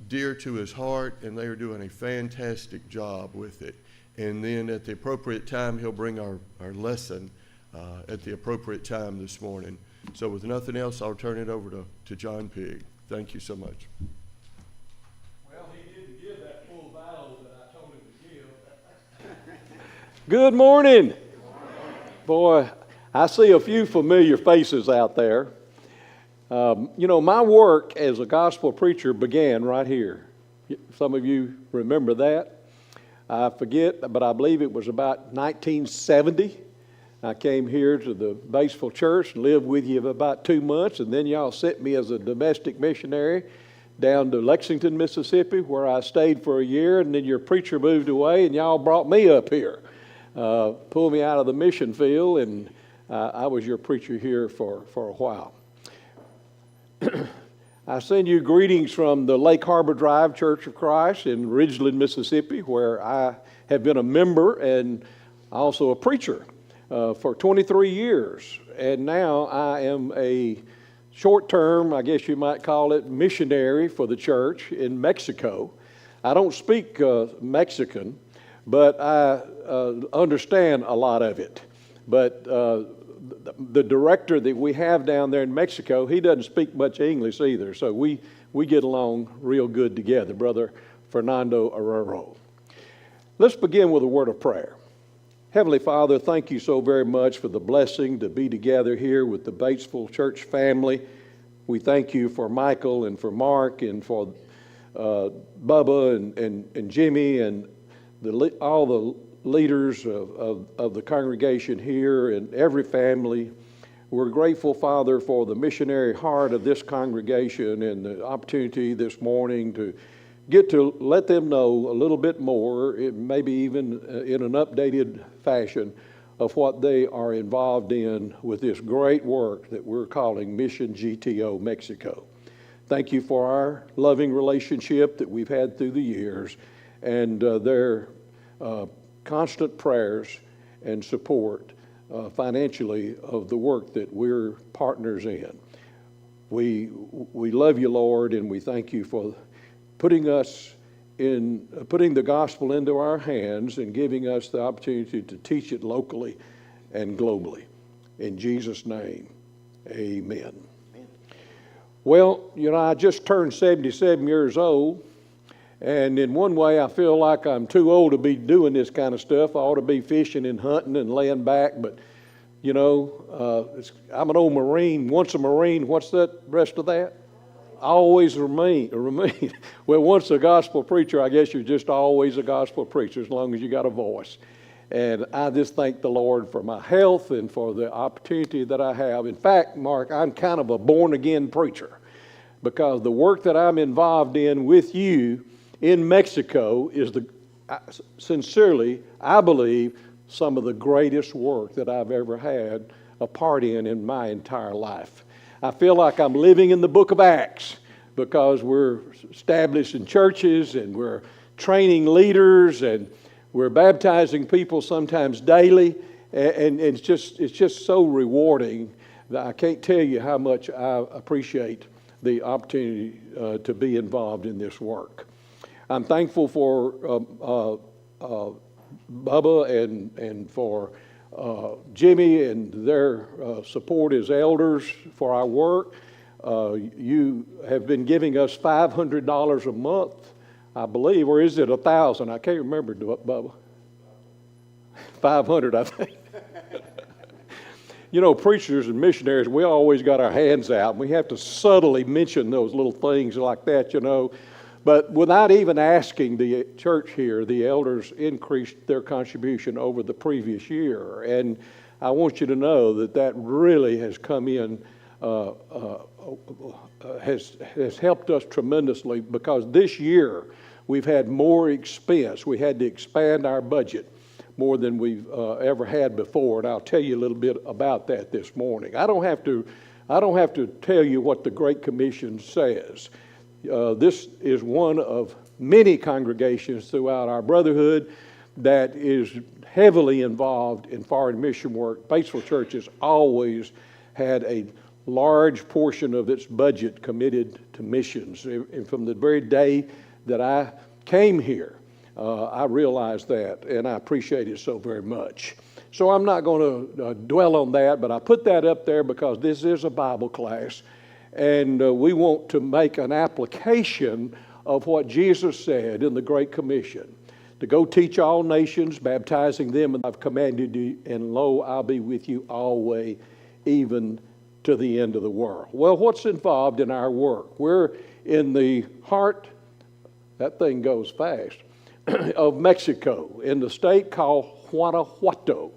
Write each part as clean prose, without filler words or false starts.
dear to his heart, and they are doing a fantastic job with it. And then at the appropriate time, he'll bring our lesson at the appropriate time this morning. So with nothing else, I'll turn it over to John Pigg. Thank you so much. Well, he didn't give that full Bible that I told him to give. Good morning. Boy, I see a few familiar faces out there. My work as a gospel preacher began right here. Some of you remember that. I forget, but I believe it was about 1970. I came here to the Batesville church and lived with you for about 2 months, and then y'all sent me as a domestic missionary down to Lexington, Mississippi, where I stayed for a year, and then your preacher moved away, and y'all brought me up here, pulled me out of the mission field, and I was your preacher here for a while. I send you greetings from the Lake Harbor Drive Church of Christ in Ridgeland, Mississippi, where I have been a member and also a preacher for 23 years. And now I am a short-term, I guess you might call it, missionary for the church in Mexico. I don't speak Mexican, but I understand a lot of it. But the director that we have down there in Mexico, he doesn't speak much English either, so we get along real good together, Brother Fernando Arrero. Let's begin with a word of prayer. Heavenly Father, thank you so very much for the blessing to be together here with the Batesville church family. We thank you for Michael and for Mark and for Bubba and Jimmy and all the leaders of the congregation here and every family. We're grateful, Father, for the missionary heart of this congregation and the opportunity this morning to get to let them know a little bit more, maybe even in an updated fashion, of what they are involved in with this great work that we're calling Mission GTO Mexico. Thank you for our loving relationship that we've had through the years and their constant prayers and support financially of the work that we're partners in. We love you, Lord, and we thank you for putting the gospel into our hands and giving us the opportunity to teach it locally and globally. In Jesus' name, amen. Well, I just turned 77 years old, and in one way I feel like I'm too old to be doing this kind of stuff. I ought to be fishing and hunting and laying back, but I'm an old Marine, once a Marine. What's that rest of that? Always remain. Well, once a gospel preacher, I guess you're just always a gospel preacher as long as you got a voice. And I just thank the Lord for my health and for the opportunity that I have. In fact, Mark, I'm kind of a born-again preacher because the work that I'm involved in with you in Mexico is sincerely, I believe, some of the greatest work that I've ever had a part in my entire life. I feel like I'm living in the book of Acts because we're establishing churches and we're training leaders and we're baptizing people sometimes daily, and it's just so rewarding that I can't tell you how much I appreciate the opportunity to be involved in this work. I'm thankful for Bubba and for Jimmy and their support as elders for our work. You have been giving us $500 a month, I believe, or is it $1,000? I can't remember, Bubba. 500, I think. Preachers and missionaries, we always got our hands out. We have to subtly mention those little things like that, But without even asking the church here, the elders increased their contribution over the previous year. And I want you to know that really has come in, has helped us tremendously because this year we've had more expense. We had to expand our budget more than we've ever had before. And I'll tell you a little bit about that this morning. I don't have to tell you what the Great Commission says. This is one of many congregations throughout our brotherhood that is heavily involved in foreign mission work. Batesville Church has always had a large portion of its budget committed to missions. And from the very day that I came here, I realized that, and I appreciate it so very much. So I'm not going to dwell on that, but I put that up there because this is a Bible class, and we want to make an application of what Jesus said in the Great Commission, to go teach all nations, baptizing them, and I've commanded you, and lo, I'll be with you always, even to the end of the world. Well, what's involved in our work? We're in the heart, that thing goes fast, of Mexico, in the state called Guanajuato.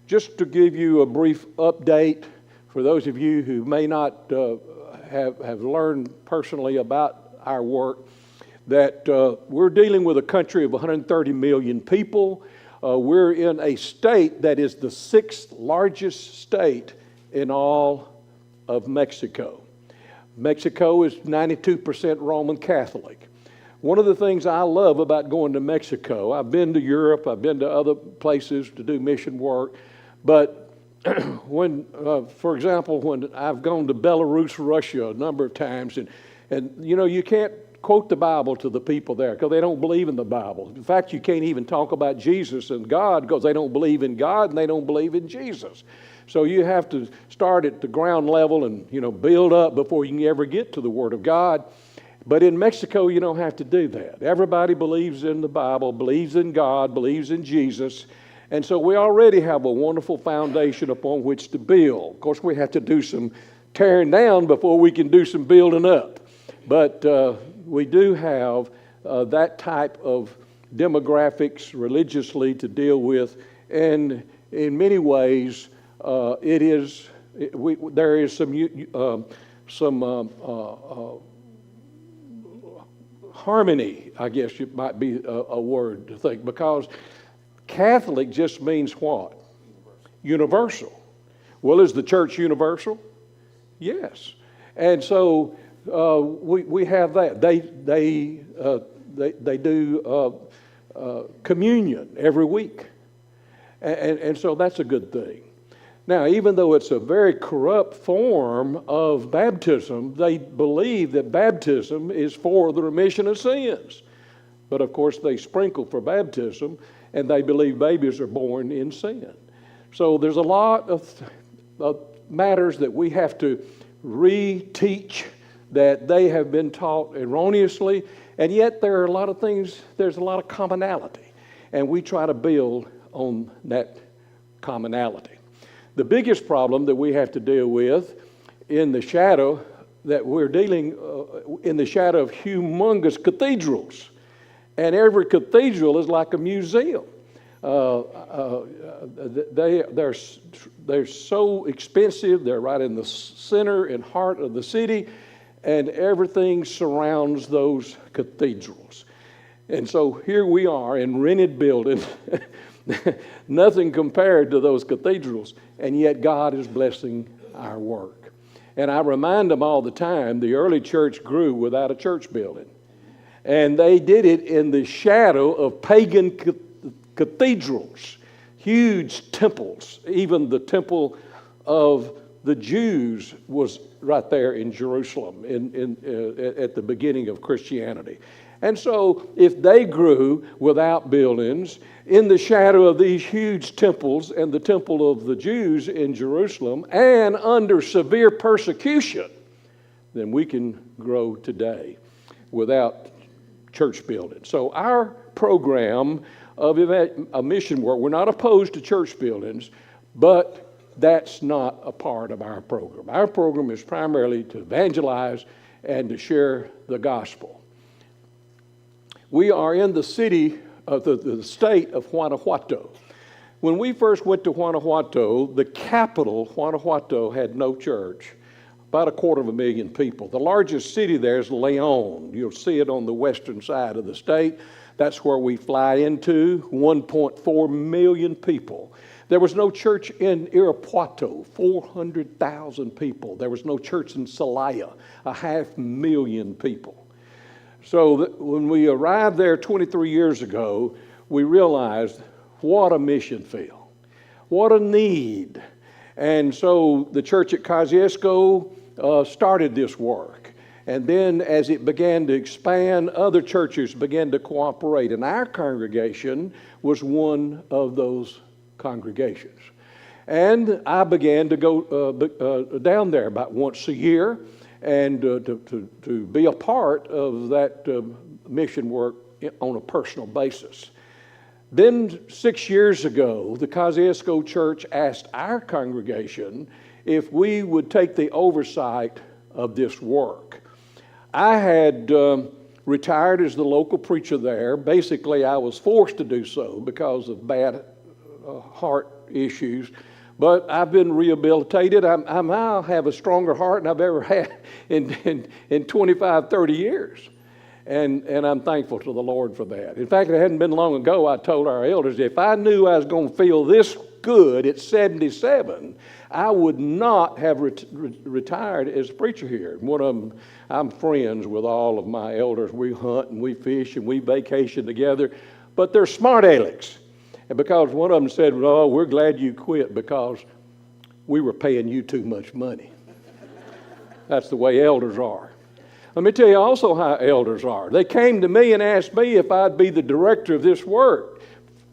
Just to give you a brief update for those of you who may not have learned personally about our work, that we're dealing with a country of 130 million people. We're in a state that is the 6th largest state in all of Mexico. Mexico is 92% Roman Catholic. One of the things I love about going to Mexico, I've been to Europe, I've been to other places to do mission work, but when, for example, when I've gone to Belarus, Russia a number of times, and you know, you can't quote the Bible to the people there because they don't believe in the Bible. In fact, you can't even talk about Jesus and God because they don't believe in God and they don't believe in Jesus. So you have to start at the ground level and, you know, build up before you can ever get to the Word of God. But in Mexico, you don't have to do that. Everybody believes in the Bible, believes in God, believes in Jesus. And so we already have a wonderful foundation upon which to build. Of course, we have to do some tearing down before we can do some building up. But we do have that type of demographics religiously to deal with. And in many ways, there is some harmony, I guess it might be a word to think, because Catholic just means what? Universal. Well, is the church universal? Yes. And so we have that. They do communion every week. And so that's a good thing. Now, even though it's a very corrupt form of baptism, they believe that baptism is for the remission of sins. But of course, they sprinkle for baptism, and they believe babies are born in sin. So there's a lot of matters that we have to reteach that they have been taught erroneously, and yet there are a lot of things, there's a lot of commonality, and we try to build on that commonality. The biggest problem that we have to deal with in the shadow that we're dealing in the shadow of humongous cathedrals, and every cathedral is like a museum. They're so expensive. They're right in the center and heart of the city, and everything surrounds those cathedrals. And so here we are in rented buildings, nothing compared to those cathedrals, and yet God is blessing our work. And I remind them all the time, the early church grew without a church building. And they did it in the shadow of pagan cathedrals, huge temples. Even the temple of the Jews was right there in Jerusalem at the beginning of Christianity. And so if they grew without buildings in the shadow of these huge temples and the temple of the Jews in Jerusalem and under severe persecution, then we can grow today without church buildings. So our program of mission work, we're not opposed to church buildings, but that's not a part of our program. Our program is primarily to evangelize and to share the gospel. We are in the city of the state of Guanajuato. When we first went to Guanajuato, the capital, Guanajuato, had no church, about 250,000 people. The largest city there is León. You'll see it on the western side of the state. That's where we fly into, 1.4 million people. There was no church in Irapuato, 400,000 people. There was no church in Celaya, 500,000 people. So when we arrived there 23 years ago, we realized what a mission field, what a need. And so the church at Kosciuszko started this work. And then as it began to expand, other churches began to cooperate. And our congregation was one of those congregations. And I began to go down there about once a year and to be a part of that mission work on a personal basis. Then 6 years ago, the Kosciuszko Church asked our congregation if we would take the oversight of this work. I had retired as the local preacher there. Basically, I was forced to do so because of bad heart issues. But I've been rehabilitated. I now have a stronger heart than I've ever had in 25, 30 years. And I'm thankful to the Lord for that. In fact, it hadn't been long ago I told our elders, if I knew I was going to feel this good at 77, I would not have retired as a preacher here. One of them, I'm friends with all of my elders. We hunt and we fish and we vacation together, but they're smart alecks. And because one of them said, "Oh, we're glad you quit because we were paying you too much money." That's the way elders are. Let me tell you also how elders are. They came to me and asked me if I'd be the director of this work.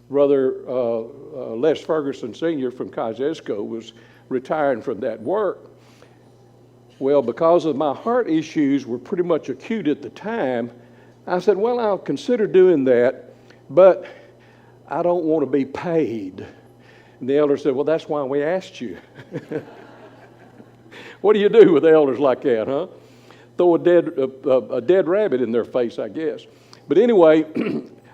Brother Les Ferguson Sr. from Kosciuszko was retiring from that work. Well, because of my heart issues were pretty much acute at the time, I said, well, I'll consider doing that, but I don't want to be paid. And the elder said, well, that's why we asked you. What do you do with elders like that, huh? Throw a dead rabbit in their face, I guess. But anyway,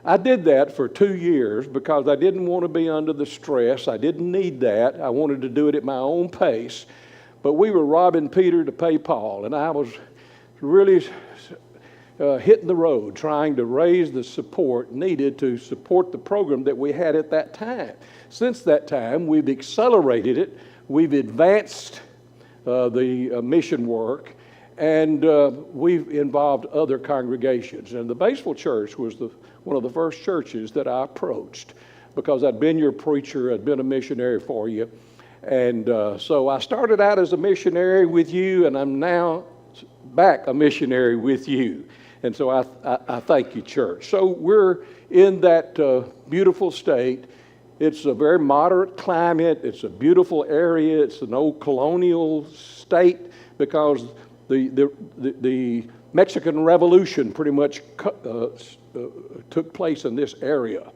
I did that for 2 years because I didn't want to be under the stress. I didn't need that. I wanted to do it at my own pace. But we were robbing Peter to pay Paul, and I was really hitting the road trying to raise the support needed to support the program that we had at that time. Since that time, we've accelerated it. We've advanced the mission work, and we've involved other congregations. And the Batesville Church was one of the first churches that I approached because I'd been your preacher, I'd been a missionary for you. And so I started out as a missionary with you, and I'm now back a missionary with you. And so I thank you, church. So we're in that beautiful state. It's a very moderate climate. It's a beautiful area. It's an old colonial state because the Mexican Revolution pretty much took place in this area.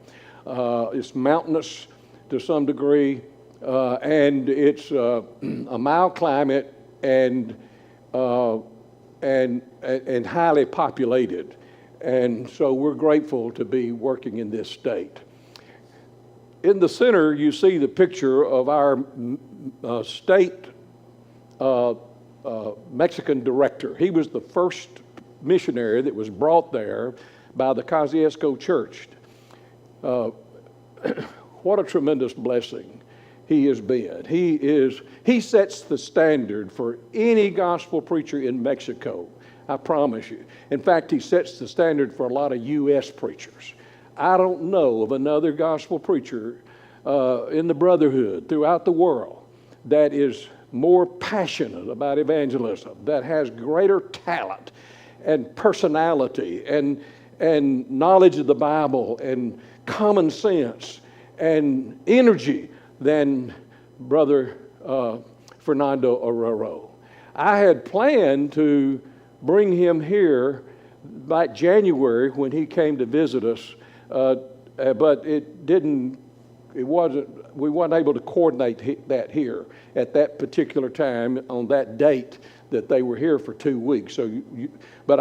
It's mountainous to some degree, and it's a mild climate and highly populated. And so we're grateful to be working in this state. In the center, you see the picture of our state Mexican director. He was the first missionary that was brought there by the Kosciuszko Church. What a tremendous blessing he has been. He sets the standard for any gospel preacher in Mexico, I promise you. In fact, he sets the standard for a lot of U.S. preachers. I don't know of another gospel preacher in the brotherhood throughout the world that is more passionate about evangelism, that has greater talent and personality and knowledge of the Bible and common sense and energy than Brother Fernando Arroyo. I had planned to bring him here by January when he came to visit us, but we weren't able to coordinate that here at that particular time on that date that they were here for 2 weeks. But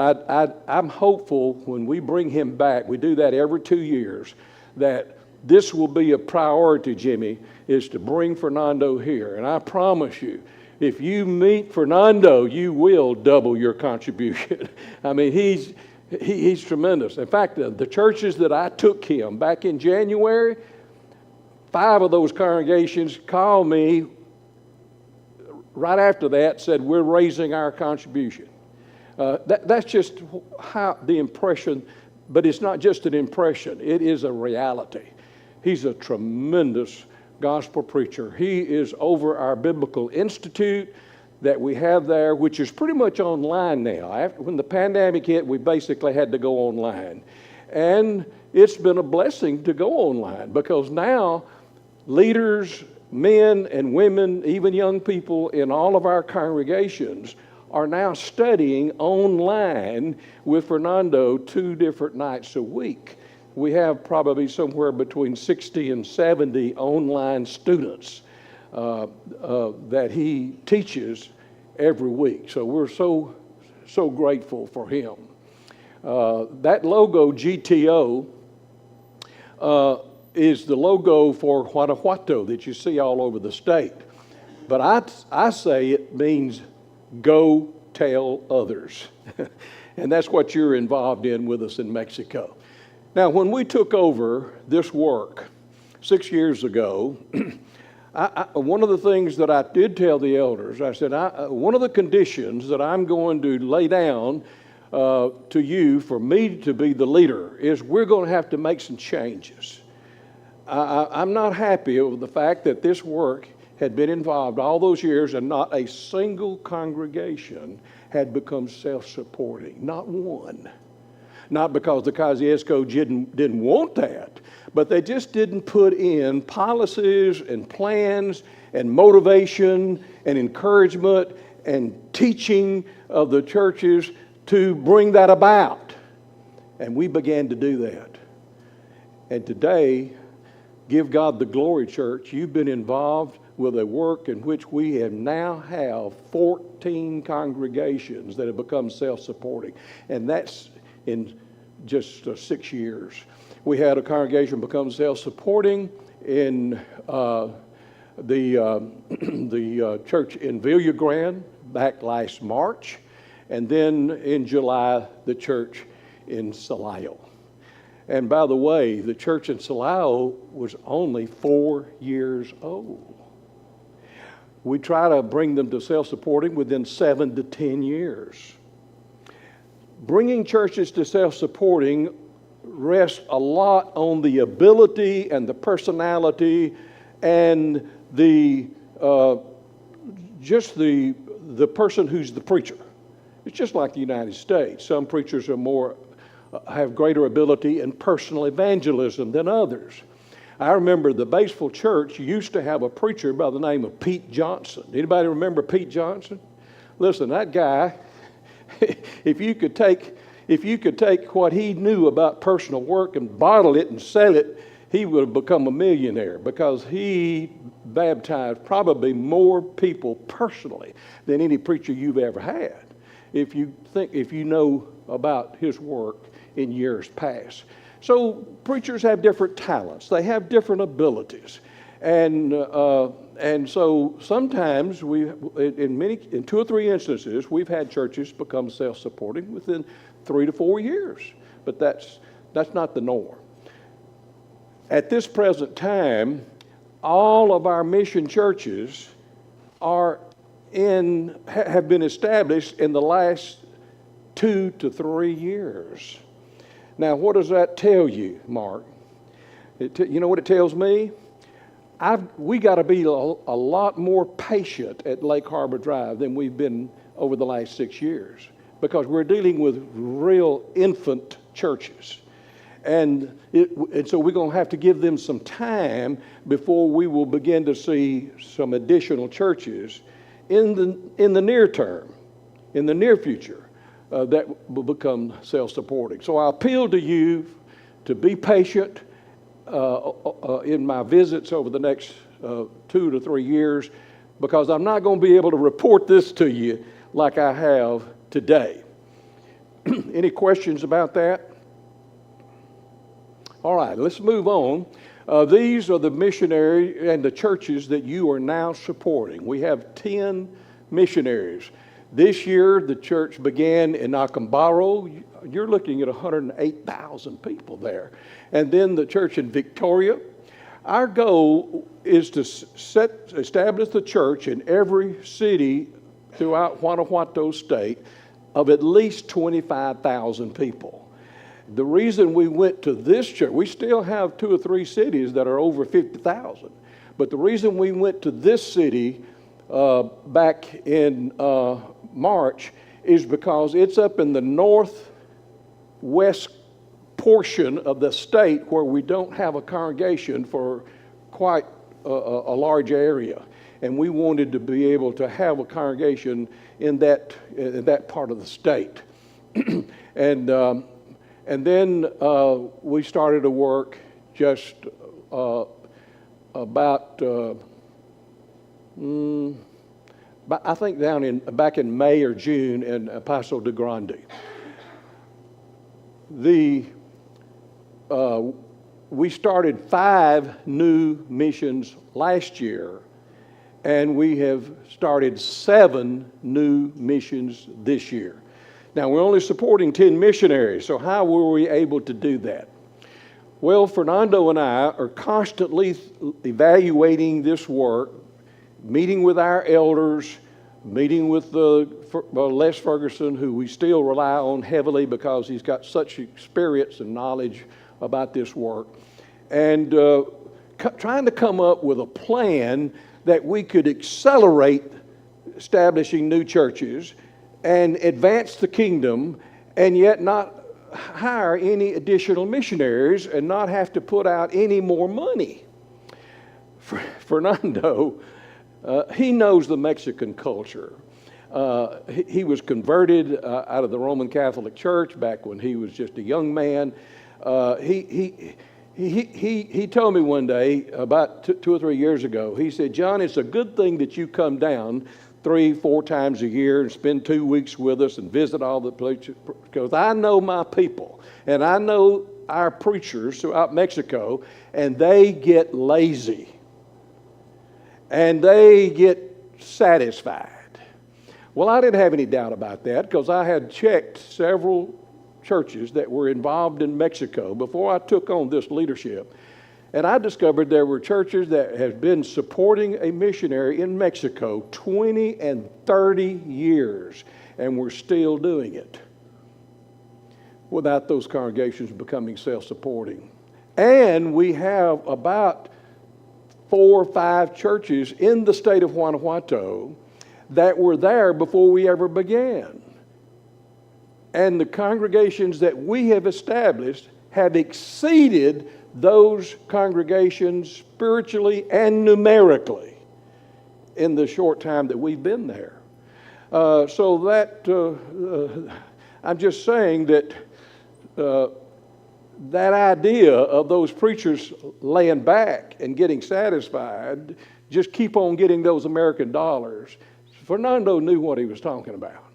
I'm hopeful when we bring him back, we do that every 2 years, that this will be a priority, Jimmy, is to bring Fernando here. And I promise you, if you meet Fernando, you will double your contribution. I mean, he's tremendous. In fact, the churches that I took him back in January, 5 of those congregations called me right after that, said, we're raising our contribution. That's just how the impression, but it's not just an impression, it is a reality. He's a tremendous gospel preacher. He is over our Biblical Institute that we have there, which is pretty much online now. When the pandemic hit, we basically had to go online. And it's been a blessing to go online because now leaders, men and women, even young people in all of our congregations are now studying online with Fernando 2 different nights a week. We have probably somewhere between 60 and 70 online students that he teaches every week. So we're so grateful for him. That logo, GTO, is the logo for Guanajuato that you see all over the state. But I say it means go tell others. And that's what you're involved in with us in Mexico. Now, when we took over this work 6 years ago, one of the things that I did tell the elders, I said, one of the conditions that I'm going to lay down to you for me to be the leader is we're going to have to make some changes. I'm not happy with the fact that this work had been involved all those years and not a single congregation had become self-supporting, not one. Not because the Kosciuszko didn't want that, but they just didn't put in policies and plans and motivation and encouragement and teaching of the churches to bring that about. And we began to do that. And today, give God the glory, church. You've been involved with a work in which we now have 14 congregations that have become self-supporting. And that's in just 6 years. We had a congregation become self-supporting in the church in Villagrán back last March, and then in July, the church in Celaya. And by the way, the church in Celaya was only 4 years old. We try to bring them to self-supporting within 7 to 10 years. Bringing churches to self-supporting rests a lot on the ability and the personality and the person who's the preacher. It's just like the United States. Some preachers are have greater ability in personal evangelism than others. I remember the Batesville church used to have a preacher by the name of Pete Johnson. Anybody remember Pete Johnson? Listen, that guy, if you could take what he knew about personal work and bottle it and sell it, he would have become a millionaire because he baptized probably more people personally than any preacher you've ever had. If you know about his work in years past. So preachers have different talents. They have different abilities. And so sometimes in 2 or 3 instances, we've had churches become self-supporting within 3 to 4 years. But that's not the norm. At this present time, all of our mission churches have been established in the last 2 to 3 years. Now, what does that tell you, Mark? You know what it tells me? We got to be a lot more patient at Lake Harbor Drive than we've been over the last 6 years because we're dealing with real infant churches. And so we're going to have to give them some time before we will begin to see some additional churches in the near term, in the near future. That will become self-supporting. So I appeal to you to be patient in my visits over the next 2 to 3 years because I'm not going to be able to report this to you like I have today. Any questions about that? All right, let's move on. These are the missionary and the churches that you are now supporting. We have 10 missionaries. This year, the church began in Acambaro. You're looking at 108,000 people there. And then the church in Victoria. Our goal is to establish the church in every city throughout Guanajuato State of at least 25,000 people. The reason we went to this church, we still have 2 or 3 cities that are over 50,000. But the reason we went to this city back in March is because it's up in the northwest portion of the state where we don't have a congregation for quite a large area. And we wanted to be able to have a congregation in that part of the state. And then we started to work just about I think back in May or June in Paso de Grande. We started 5 new missions last year, and we have started 7 new missions this year. Now, we're only supporting 10 missionaries, so how were we able to do that? Well, Fernando and I are constantly evaluating this work, meeting with our elders, meeting with Les Ferguson, who we still rely on heavily because he's got such experience and knowledge about this work, and trying to come up with a plan that we could accelerate establishing new churches and advance the kingdom, and yet not hire any additional missionaries and not have to put out any more money. Fernando, he knows the Mexican culture. He was converted out of the Roman Catholic Church back when he was just a young man. He told me one day, about 2 or 3 years ago, he said, "John, it's a good thing that you come down 3-4 times a year and spend 2 weeks with us and visit all the places, because I know my people and I know our preachers throughout Mexico, and they get lazy and they get satisfied." Well, I didn't have any doubt about that because I had checked several churches that were involved in Mexico before I took on this leadership. And I discovered there were churches that have been supporting a missionary in Mexico 20 and 30 years, and we're still doing it without those congregations becoming self-supporting. And we have about 4 or 5 churches in the state of Guanajuato that were there before we ever began. And the congregations that we have established have exceeded those congregations spiritually and numerically in the short time that we've been there. So that, I'm just saying that that idea of those preachers laying back and getting satisfied, just keep on getting those American dollars, Fernando knew what he was talking about.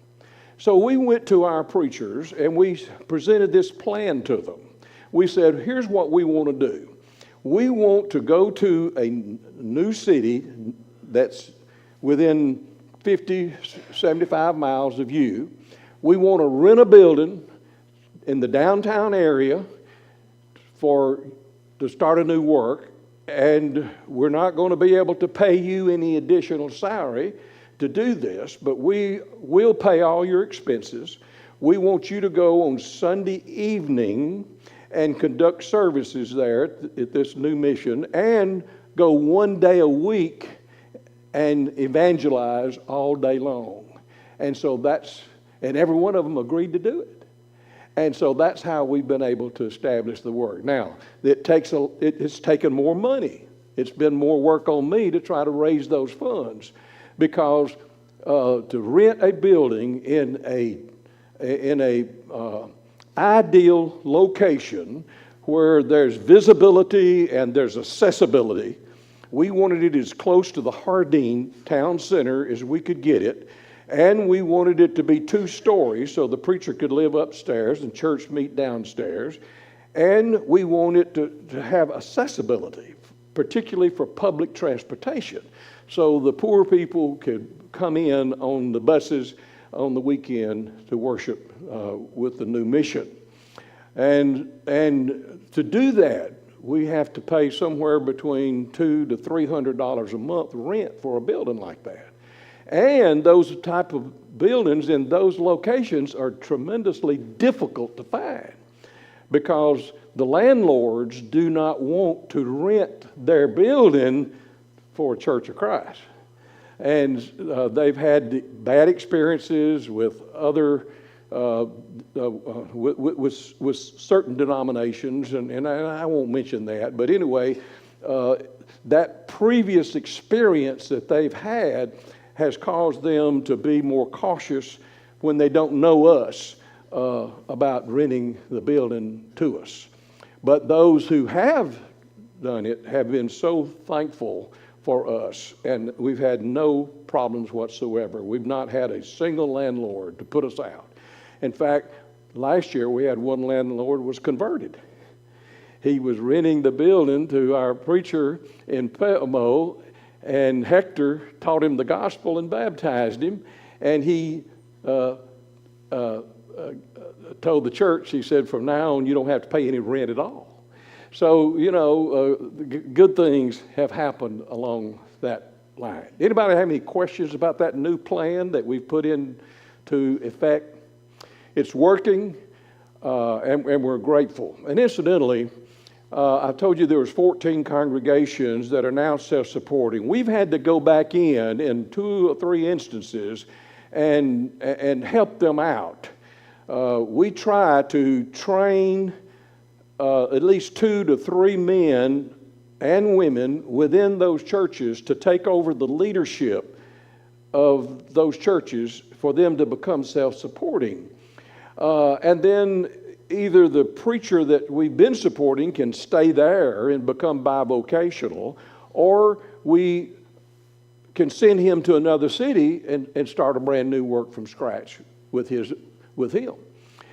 So we went to our preachers and we presented this plan to them. We said, here's what we want to do. We want to go to a new city that's within 50, 75 miles of you. We want to rent a building in the downtown area to start a new work, and we're not going to be able to pay you any additional salary to do this, but we will pay all your expenses. We want you to go on Sunday evening and conduct services there at this new mission, and go 1 day a week and evangelize all day long. And so and every one of them agreed to do it. And so that's how we've been able to establish the work. Now, it's taken more money. It's been more work on me to try to raise those funds, because to rent a building in a ideal location where there's visibility and there's accessibility. We wanted it as close to the Hardin town center as we could get it, and we wanted it to be 2 stories so the preacher could live upstairs and church meet downstairs, and we wanted to have accessibility, particularly for public transportation, so the poor people could come in on the buses on the weekend to worship with the new mission. And to do that, we have to pay somewhere between $200 to $300 a month rent for a building like that. And those type of buildings in those locations are tremendously difficult to find, because the landlords do not want to rent their building for a Church of Christ. And they've had bad experiences with other, with certain denominations, and I won't mention that. But anyway, that previous experience that they've had has caused them to be more cautious when they don't know us about renting the building to us. But those who have done it have been so thankful for us, and we've had no problems whatsoever. We've not had a single landlord to put us out. In fact, last year we had one landlord was converted. He was renting the building to our preacher in Pelmo, and Hector taught him the gospel and baptized him, and he told the church, he said, from now on you don't have to pay any rent at all. So, good things have happened along that line. Anybody have any questions about that new plan that we've put into effect? It's working, and we're grateful. And incidentally, I told you there was 14 congregations that are now self-supporting. We've had to go back in 2 or 3 instances and help them out. We try to train at least 2 to 3 men and women within those churches to take over the leadership of those churches for them to become self-supporting. And then either the preacher that we've been supporting can stay there and become bivocational, or we can send him to another city and start a brand new work from scratch with him.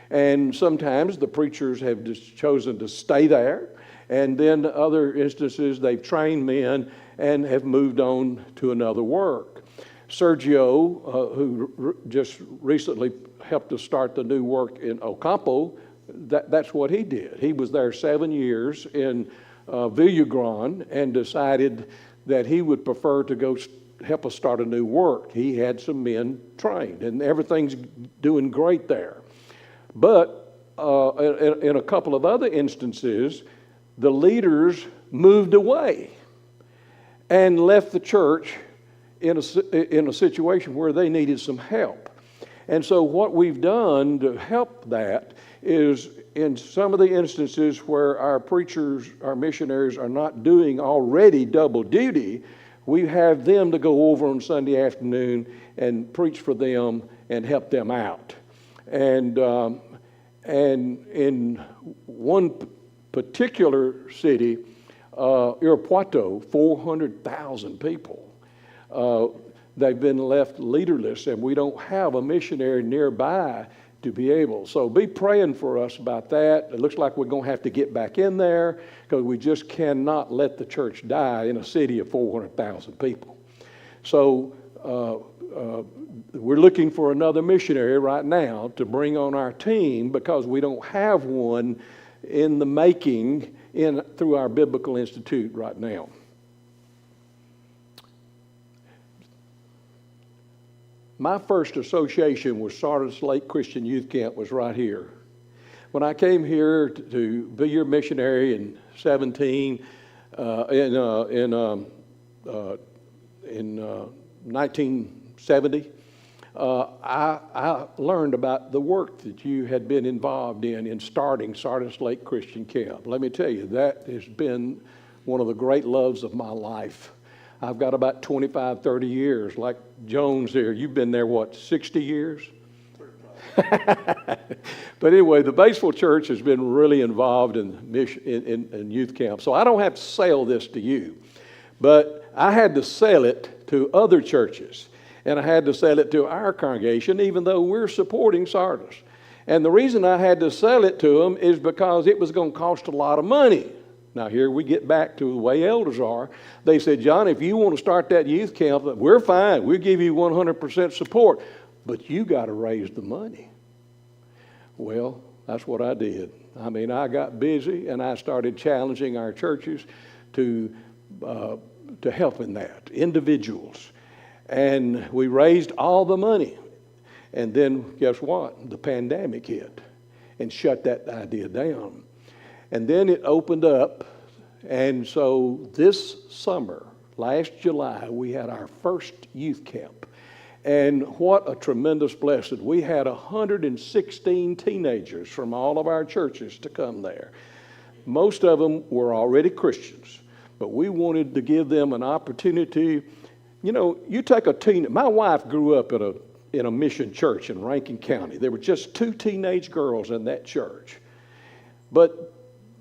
And sometimes the preachers have just chosen to stay there, and then other instances they've trained men and have moved on to another work. Sergio, who just recently helped us start the new work in Ocampo, that's what he did. He was there 7 years in Villagran and decided that he would prefer to go help us start a new work. He had some men trained, and everything's doing great there. But in a couple of other instances, the leaders moved away and left the church in a situation where they needed some help. And so what we've done to help that is, in some of the instances where our preachers, our missionaries are not doing already double duty, we have them to go over on Sunday afternoon and preach for them and help them out. And in one particular city, Irapuato, 400,000 people, they've been left leaderless, and we don't have a missionary nearby to be able. So be praying for us about that. It looks like we're going to have to get back in there, because we just cannot let the church die in a city of 400,000 people. So we're looking for another missionary right now to bring on our team, because we don't have one in the making through our Biblical Institute right now. My first association with Sardis Lake Christian Youth Camp was right here. When I came here to be your missionary in 1970, I learned about the work that you had been involved in starting Sardis Lake Christian Camp. Let me tell you, that has been one of the great loves of my life. I've got about 25, 30 years. Like Jones there, you've been there, what, 60 years? But anyway, the Batesville Church has been really involved in youth camp. So I don't have to sell this to you. But I had to sell it to other churches. And I had to sell it to our congregation, even though we're supporting Sardis. And the reason I had to sell it to them is because it was going to cost a lot of money. Now, here we get back to the way elders are. They said, John, if you want to start that youth camp, we're fine. We'll give you 100% support. But you got to raise the money. Well, that's what I did. I mean, I got busy, and I started challenging our churches to help in that, individuals. And we raised all the money. And then, guess what? The pandemic hit and shut that idea down. And then it opened up, and so this summer, last July, we had our first youth camp. And what a tremendous blessing. We had 116 teenagers from all of our churches to come there. Most of them were already Christians, but we wanted to give them an opportunity. You know, you take my wife grew up in a mission church in Rankin County. There were just 2 teenage girls in that church. But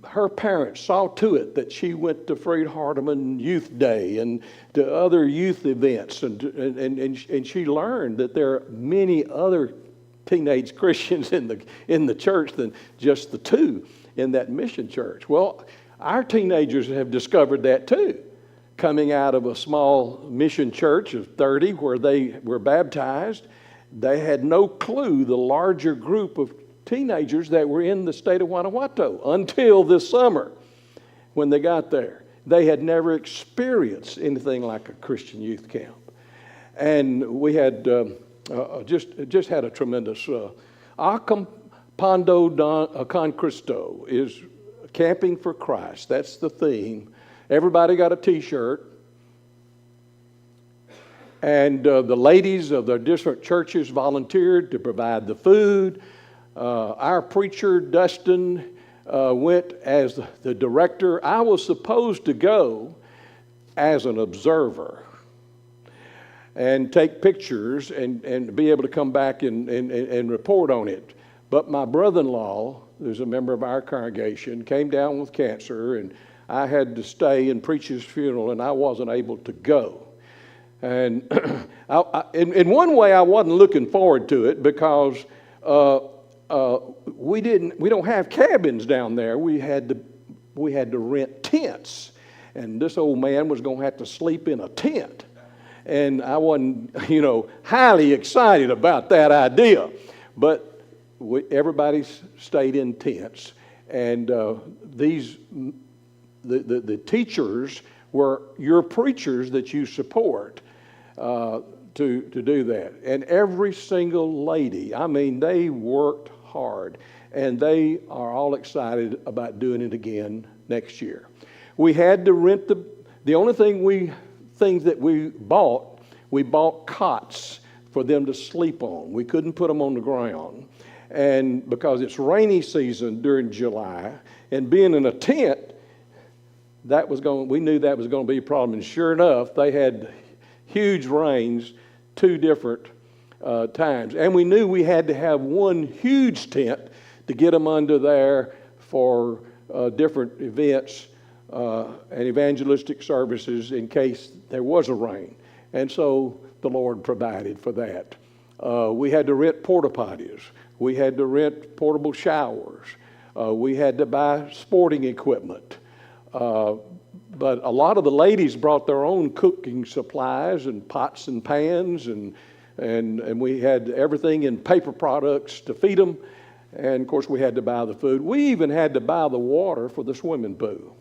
her parents saw to it that she went to Freed Hardeman Youth Day and to other youth events, and she learned that there are many other teenage Christians in the church than just the 2 in that mission church. Well, our teenagers have discovered that too, coming out of a small mission church of 30 where they were baptized. They had no clue the larger group of teenagers that were in the state of Guanajuato until this summer when they got there. They had never experienced anything like a Christian youth camp. And we had just had a tremendous Acampando con Cristo is camping for Christ. That's the theme. Everybody got a t-shirt. And the ladies of the different churches volunteered to provide the food. Our preacher, Dustin, went as the director. I was supposed to go as an observer and take pictures and be able to come back and report on it. But my brother-in-law, who's a member of our congregation, came down with cancer, and I had to stay and preach his funeral, and I wasn't able to go. And in one way, I wasn't looking forward to it because we don't have cabins down there. We had to rent tents, and this old man was going to have to sleep in a tent, and I wasn't, highly excited about that idea. But everybody stayed in tents, and the teachers were your preachers that you support to do that. And every single lady, they worked hard, and they are all excited about doing it again next year. We had to rent the only things that we bought cots for them to sleep on. We couldn't put them on the ground. And because it's rainy season during July, and being in a tent, we knew that was going to be a problem. And sure enough, they had huge rains 2 different times. And we knew we had to have one huge tent to get them under there for different events and evangelistic services in case there was a rain. And so the Lord provided for that. We had to rent porta potties. We had to rent portable showers. We had to buy sporting equipment. But a lot of the ladies brought their own cooking supplies and pots and pans, and we had everything in paper products to feed them. And, of course, we had to buy the food. We even had to buy the water for the swimming pool.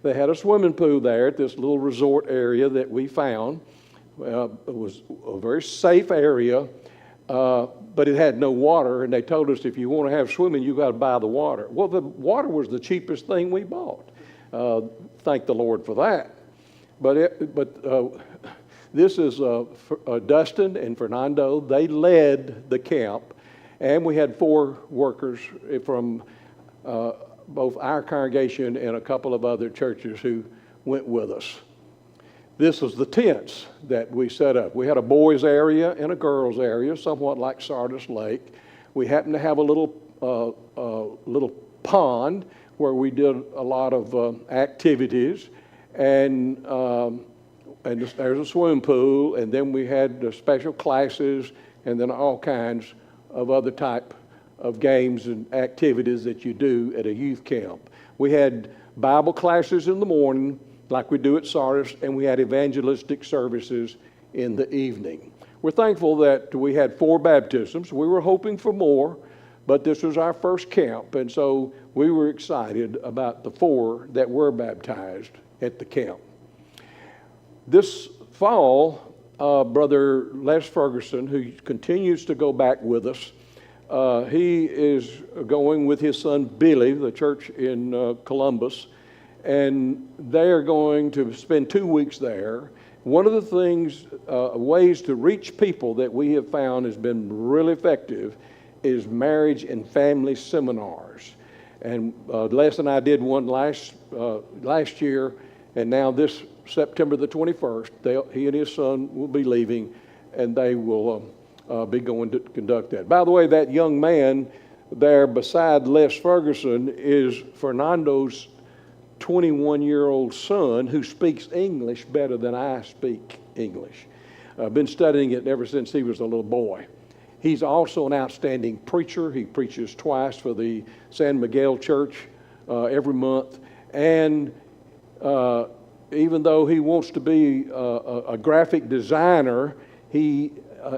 They had a swimming pool there at this little resort area that we found. It was a very safe area, but it had no water, and they told us if you want to have swimming, you got to buy the water. Well, the water was the cheapest thing we bought. Thank the Lord for that. But this is Dustin and Fernando. They led the camp, and we had 4 workers from both our congregation and a couple of other churches who went with us. This was the tents that we set up. We had a boys' area and a girls' area, somewhat like Sardis Lake. We happened to have a little pond where we did a lot of activities, and there's a swimming pool, and then we had special classes, and then all kinds of other type of games and activities that you do at a youth camp. We had Bible classes in the morning, like we do at Sardis, and we had evangelistic services in the evening. We're thankful that we had 4 baptisms. We were hoping for more, but this was our first camp, and so we were excited about the 4 that were baptized at the camp. This fall, Brother Les Ferguson, who continues to go back with us, he is going with his son Billy, the church in Columbus, and they are going to spend 2 weeks there. One of the things, ways to reach people that we have found has been really effective is marriage and family seminars. And Les and I did one last year, and now this September the 21st, he and his son will be leaving, and they will be going to conduct that. By the way, that young man there beside Les Ferguson is Fernando's 21-year-old son who speaks English better than I speak English. I've been studying it ever since he was a little boy. He's also an outstanding preacher. He preaches twice for the San Miguel Church every month. And even though he wants to be a graphic designer, he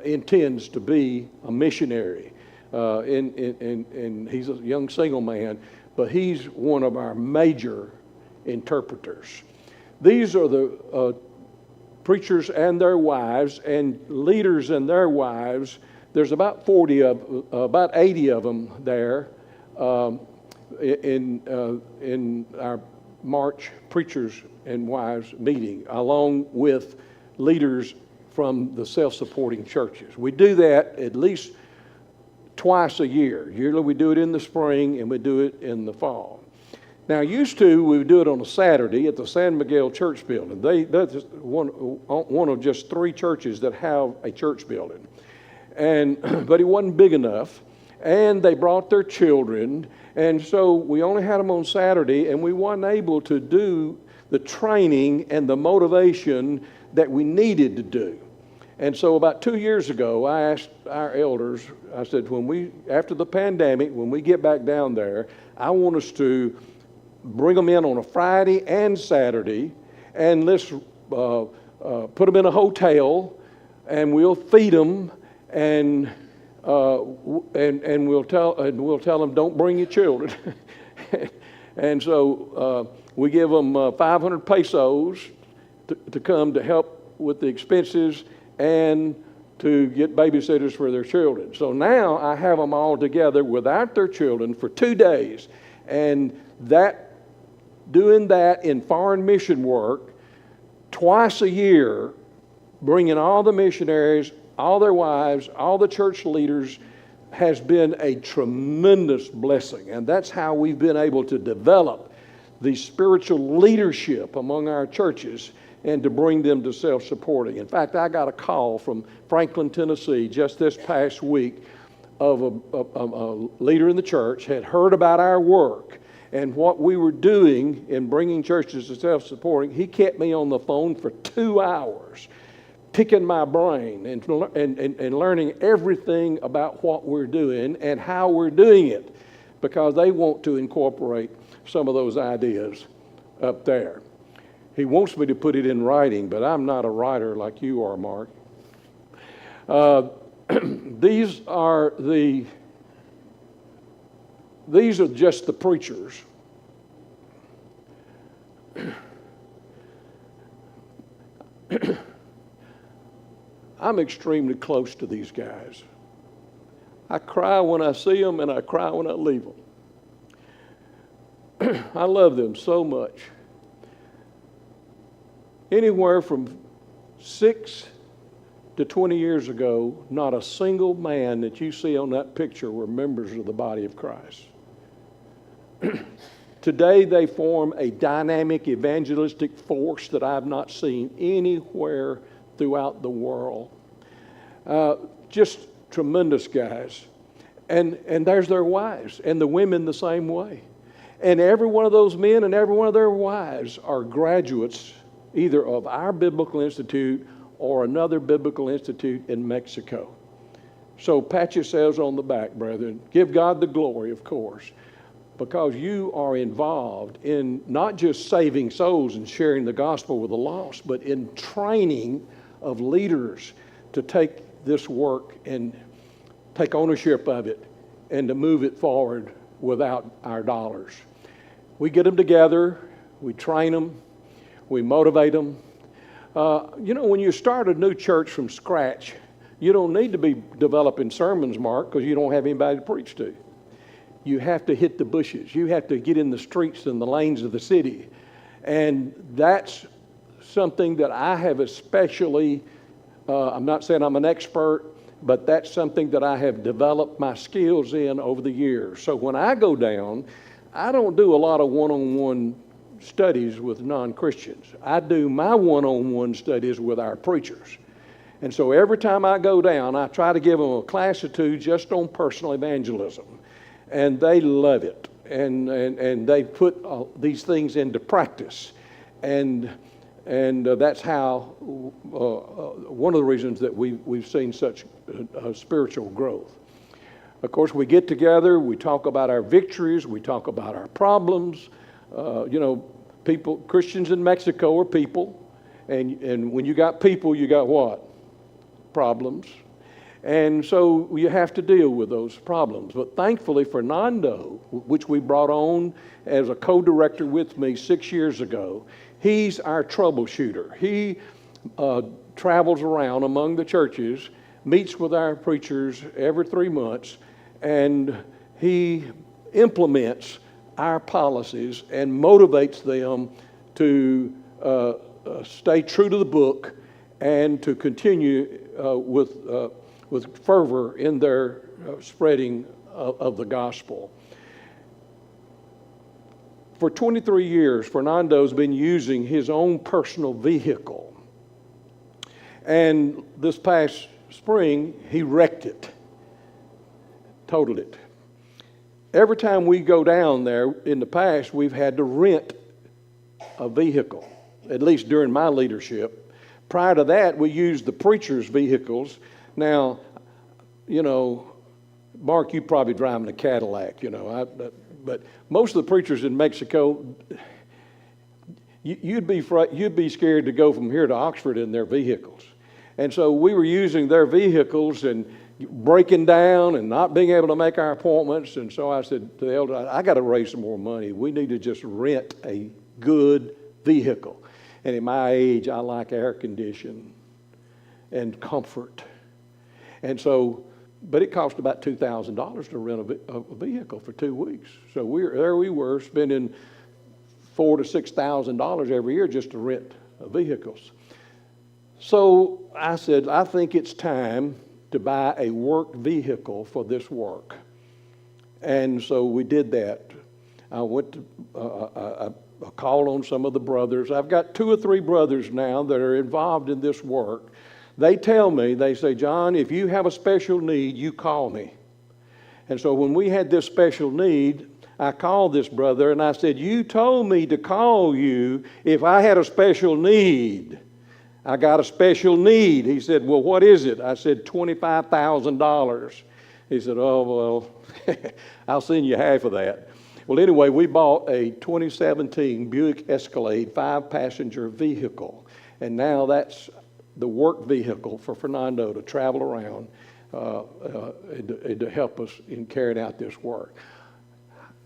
intends to be a missionary. And he's a young single man, but he's one of our major interpreters. These are the preachers and their wives and leaders and their wives. There's about 80 of them there in our March preachers and wives meeting, along with leaders from the self-supporting churches. We do that at least twice a year. Usually we do it in the spring and we do it in the fall. Now, used to, we would do it on a Saturday at the San Miguel Church building. That's one of just 3 churches that have a church building. But it wasn't big enough, and they brought their children, and so we only had them on Saturday, and we weren't able to do the training and the motivation that we needed to do. And so about 2 years ago, I asked our elders, I said, after the pandemic, when we get back down there, I want us to bring them in on a Friday and Saturday, and let's put them in a hotel, and we'll feed them, and we'll tell them, don't bring your children. And so we give them 500 pesos to come to help with the expenses and to get babysitters for their children. So now I have them all together without their children for 2 days, and doing that in foreign mission work twice a year, bringing all the missionaries, all their wives, all the church leaders, has been a tremendous blessing. And that's how we've been able to develop the spiritual leadership among our churches and to bring them to self-supporting. In fact, I got a call from Franklin, Tennessee just this past week of a leader in the church, had heard about our work and what we were doing in bringing churches to self-supporting. He kept me on the phone for 2 hours, picking my brain and learning everything about what we're doing and how we're doing it, because they want to incorporate some of those ideas up there. He wants me to put it in writing, but I'm not a writer like you are, Mark. These are just the preachers. I'm extremely close to these guys. I cry when I see them, and I cry when I leave them. I love them so much. Anywhere from 6 to 20 years ago, not a single man that you see on that picture were members of the body of Christ. Today, they form a dynamic evangelistic force that I've not seen anywhere throughout the world. Just tremendous guys. And there's their wives, and the women the same way. And every one of those men and every one of their wives are graduates either of our biblical institute or another biblical institute in Mexico. So pat yourselves on the back, brethren. Give God the glory, of course, because you are involved in not just saving souls and sharing the gospel with the lost, but in training of leaders to take this work and take ownership of it and to move it forward without our dollars. We get them together, we train them, we motivate them. When you start a new church from scratch, you don't need to be developing sermons, Mark, because you don't have anybody to preach to. You have to hit the bushes. You have to get in the streets and the lanes of the city And that's something that I have especially, I'm not saying I'm an expert, but that's something that I have developed my skills in over the years. So when I go down, I don't do a lot of one-on-one studies with non-Christians. I do my one-on-one studies with our preachers. And so every time I go down, I try to give them a class or two just on personal evangelism. And they love it. And they put these things into practice. And that's how, one of the reasons that we've seen such spiritual growth. Of course, we get together, we talk about our victories, we talk about our problems. People, Christians in Mexico are people. And when you got people, you got what? Problems. And so you have to deal with those problems. But thankfully, Fernando, which we brought on as a co-director with me 6 years ago, he's our troubleshooter. He travels around among the churches, meets with our preachers every 3 months, and he implements our policies and motivates them to stay true to the book and to continue with fervor in their spreading of the gospel. For 23 years, Fernando's been using his own personal vehicle. And this past spring, he wrecked it, totaled it. Every time we go down there in the past, we've had to rent a vehicle, at least during my leadership. Prior to that, we used the preachers' vehicles. Now, Mark, you probably driving a Cadillac, but most of the preachers in Mexico, you'd be scared to go from here to Oxford in their vehicles. And so we were using their vehicles and breaking down and not being able to make our appointments. And so I said to the elder, I got to raise some more money. We need to just rent a good vehicle. And at my age, I like air conditioning and comfort. And so, but it cost about $2,000 to rent a vehicle for 2 weeks. So we were spending $4,000 to $6,000 every year just to rent vehicles. So I said, I think it's time to buy a work vehicle for this work. And so we did that. I went to, I called on some of the brothers. I've got 2 or 3 brothers now that are involved in this work. They tell me, they say, John, if you have a special need, you call me. And so when we had this special need, I called this brother and I said, you told me to call you if I had a special need. I got a special need. He said, well, what is it? I said, $25,000. He said, oh, well, I'll send you half of that. Well, anyway, we bought a 2017 Buick Escalade 5-passenger vehicle. And now that's the work vehicle for Fernando to travel around and to help us in carrying out this work.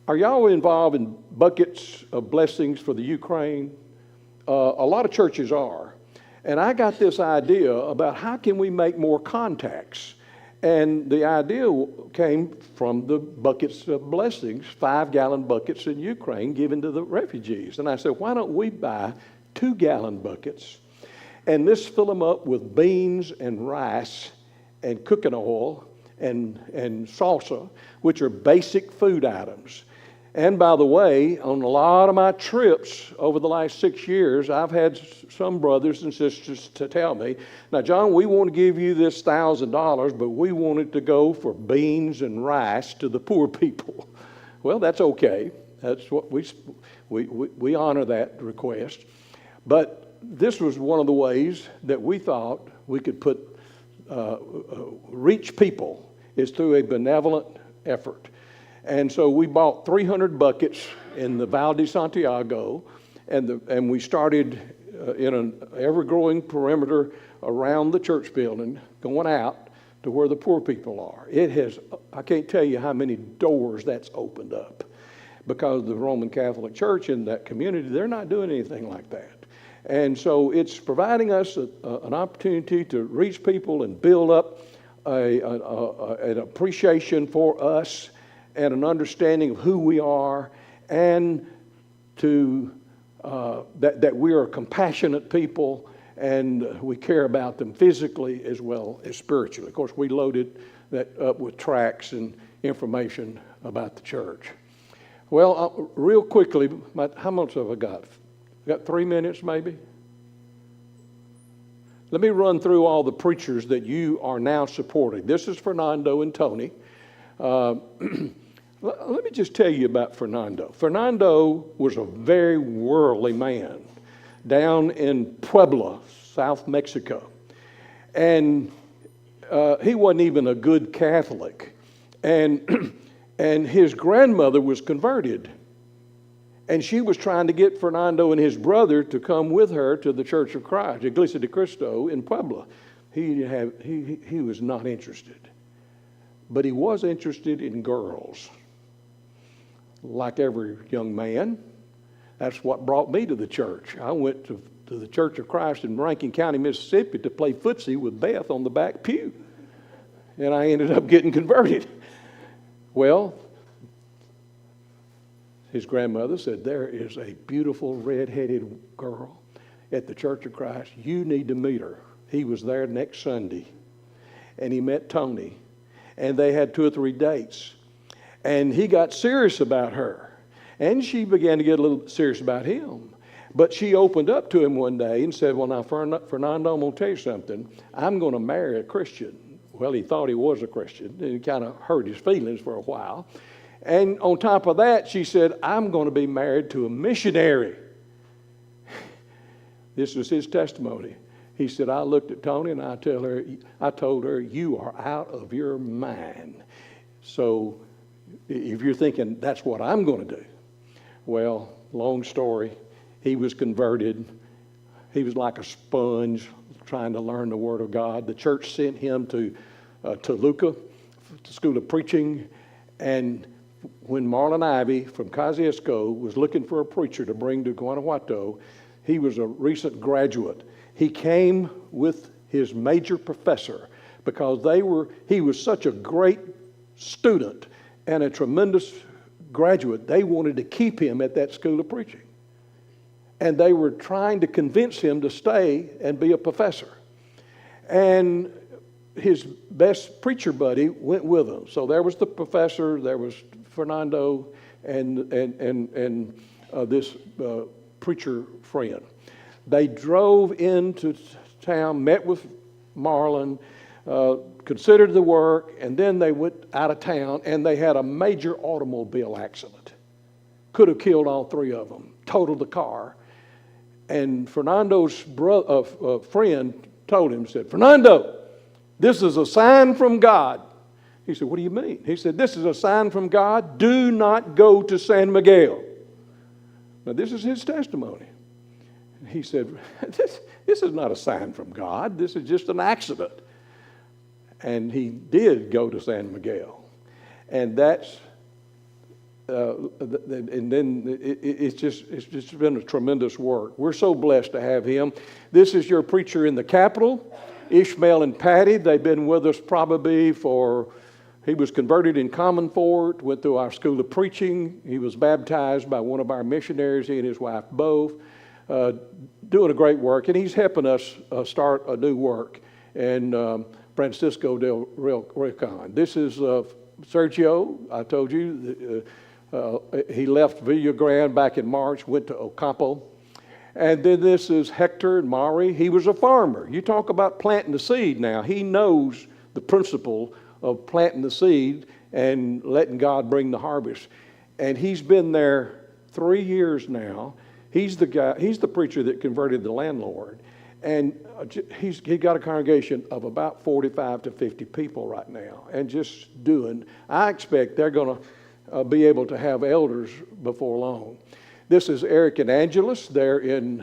Are y'all involved in buckets of blessings for the Ukraine? A lot of churches are. And I got this idea about how can we make more contacts. And the idea came from the buckets of blessings, 5-gallon buckets in Ukraine given to the refugees. And I said, why don't we buy 2-gallon buckets and let's fill them up with beans and rice and cooking oil and salsa, which are basic food items. And by the way, on a lot of my trips over the last 6 years, I've had some brothers and sisters to tell me, now, John, we want to give you this $1,000, but we want it to go for beans and rice to the poor people. Well, that's okay. That's what we honor that request. But this was one of the ways that we thought we could reach people is through a benevolent effort. And so we bought 300 buckets in the Val de Santiago, and we started in an ever-growing perimeter around the church building, going out to where the poor people are. I can't tell you how many doors that's opened up, because the Roman Catholic Church in that community, they're not doing anything like that. And so it's providing us an opportunity to reach people and build up an appreciation for us and an understanding of who we are, and to that we are compassionate people and we care about them physically as well as spiritually. Of course, we loaded that up with tracts and information about the church. Well, real quickly, how much have I got? Got 3 minutes maybe? Let me run through all the preachers that you are now supporting. This is Fernando and Tony. Let me just tell you about Fernando. Fernando was a very worldly man down in Puebla, South Mexico. And he wasn't even a good Catholic. And his grandmother was converted. And she was trying to get Fernando and his brother to come with her to the Church of Christ, Iglesia de Cristo in Puebla. He was not interested. But he was interested in girls. Like every young man, that's what brought me to the church. I went to the Church of Christ in Rankin County, Mississippi to play footsie with Beth on the back pew. And I ended up getting converted. Well, his grandmother said, there is a beautiful red-headed girl at the Church of Christ. You need to meet her. He was there next Sunday, and he met Tony, and they had 2 or 3 dates. And he got serious about her, and she began to get a little serious about him. But she opened up to him one day and said, well, now, Fernando, I'm going to tell you something. I'm going to marry a Christian. Well, he thought he was a Christian, and it kind of hurt his feelings for a while. And on top of that, she said, I'm going to be married to a missionary. This was his testimony. He said, I looked at Tony and I told her, you are out of your mind. So if you're thinking that's what I'm going to do. Well, long story, he was converted. He was like a sponge trying to learn the Word of God. The church sent him to Toluca, to School of Preaching, and when Marlon Ivy from Kosciuszko was looking for a preacher to bring to Guanajuato, he was a recent graduate. He came with his major professor because he was such a great student and a tremendous graduate. They wanted to keep him at that School of Preaching. And they were trying to convince him to stay and be a professor. And his best preacher buddy went with him. So there was the professor, there was Fernando, and this preacher friend. They drove into town, met with Marlon, considered the work, and then they went out of town, and they had a major automobile accident. Could have killed all 3 of them, totaled the car. And Fernando's friend told him, said, Fernando, this is a sign from God. He said, what do you mean? He said, this is a sign from God. Do not go to San Miguel. Now, this is his testimony. He said, this is not a sign from God. This is just an accident. And he did go to San Miguel. And that's, and then it's just been a tremendous work. We're so blessed to have him. This is your preacher in the capital, Ishmael and Patty. They've been with us probably he was converted in Common Fort, went through our School of Preaching. He was baptized by one of our missionaries, he and his wife both, doing a great work. And he's helping us start a new work in Francisco del Rincon. This is Sergio. I told you he left Villa Grande back in March, went to Ocampo. And then this is Hector and Mari. He was a farmer. You talk about planting the seed now. He knows the principle of planting the seed and letting God bring the harvest. And he's been there 3 years now. He's the preacher that converted the landlord. And he got a congregation of about 45 to 50 people right now. And just doing, I expect they're going to be able to have elders before long. This is Eric and Angeles. They're in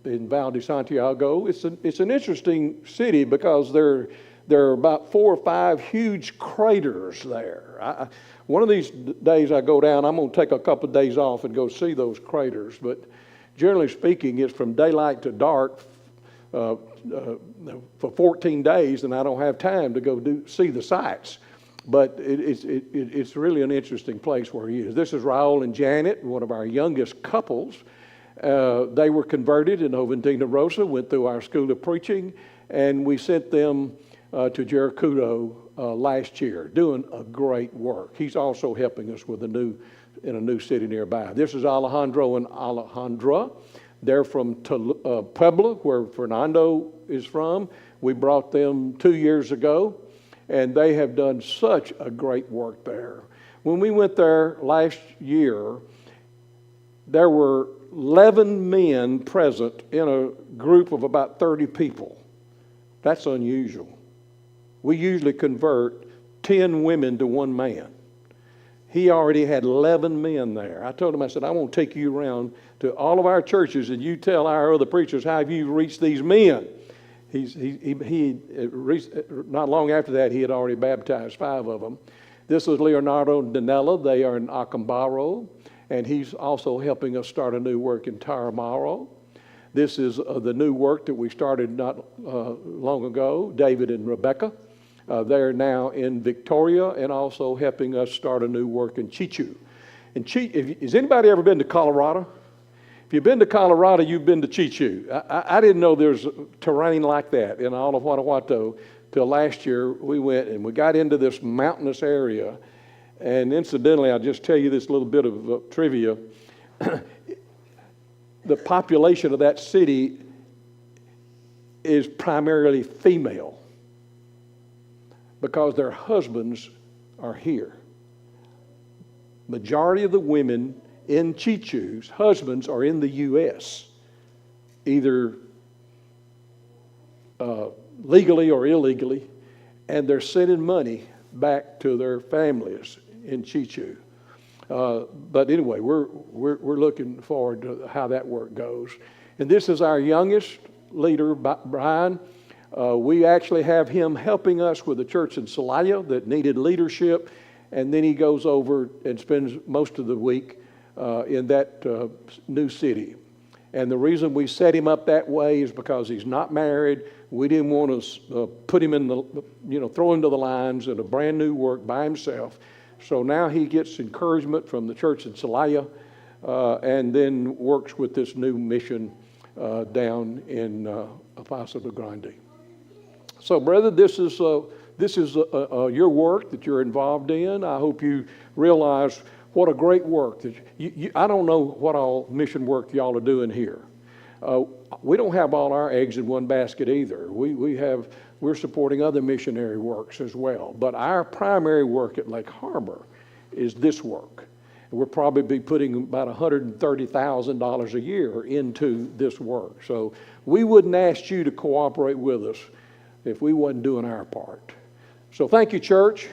Val de Santiago. It's an interesting city because there are about 4 or 5 huge craters there. One of these days I go down, I'm going to take a couple of days off and go see those craters. But generally speaking, it's from daylight to dark for 14 days, and I don't have time to go see the sights. But it's really an interesting place where he is. This is Raul and Janet, one of our youngest couples. They were converted in Joventino Rosa, went through our school of preaching, and we sent them to Jericho last year, doing a great work. He's also helping us with in a new city nearby. This is Alejandro and Alejandra. They're from Puebla, where Fernando is from. We brought them 2 years ago, and they have done such a great work there. When we went there last year, there were 11 men present in a group of about 30 people. That's unusual. We usually convert 10 women to one man. He already had 11 men there. I told him, I said, I want to take you around to all of our churches and you tell our other preachers how you reached these men. Not long after that, he had already baptized 5 of them. This was Leonardo and Danella. They are in Acambaro, and he's also helping us start a new work in Taramaro. This is the new work that we started not long ago, David and Rebecca. They're now in Victoria and also helping us start a new work in Chichu. Has anybody ever been to Colorado? If you've been to Colorado, you've been to Chichu. I didn't know there's terrain like that in all of Guanajuato till last year. We went and we got into this mountainous area. And incidentally, I'll just tell you this little bit of trivia. The population of that city is primarily female because their husbands are here. Majority of the women in Chichu's husbands are in the U.S., either legally or illegally, and they're sending money back to their families in Chichu. But anyway, we're looking forward to how that work goes. And this is our youngest leader, Brian. We actually have him helping us with the church in Celaya that needed leadership, and then he goes over and spends most of the week in that new city. And the reason we set him up that way is because he's not married. We didn't want to put him in throw him to the lions in a brand new work by himself. So now he gets encouragement from the church in Celaya and then works with this new mission down in Paso Grande. So, brother, this is your work that you're involved in. I hope you realize what a great work. I don't know what all mission work y'all are doing here. We don't have all our eggs in one basket either. We're supporting other missionary works as well. But our primary work at Lake Harbor is this work. We'll probably be putting about $130,000 a year into this work. So we wouldn't ask you to cooperate with us if we wasn't doing our part. So thank you, church.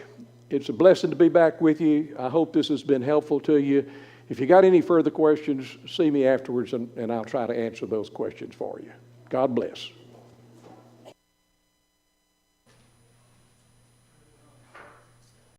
It's a blessing to be back with you. I hope this has been helpful to you. If you got any further questions, see me afterwards, and I'll try to answer those questions for you. God bless.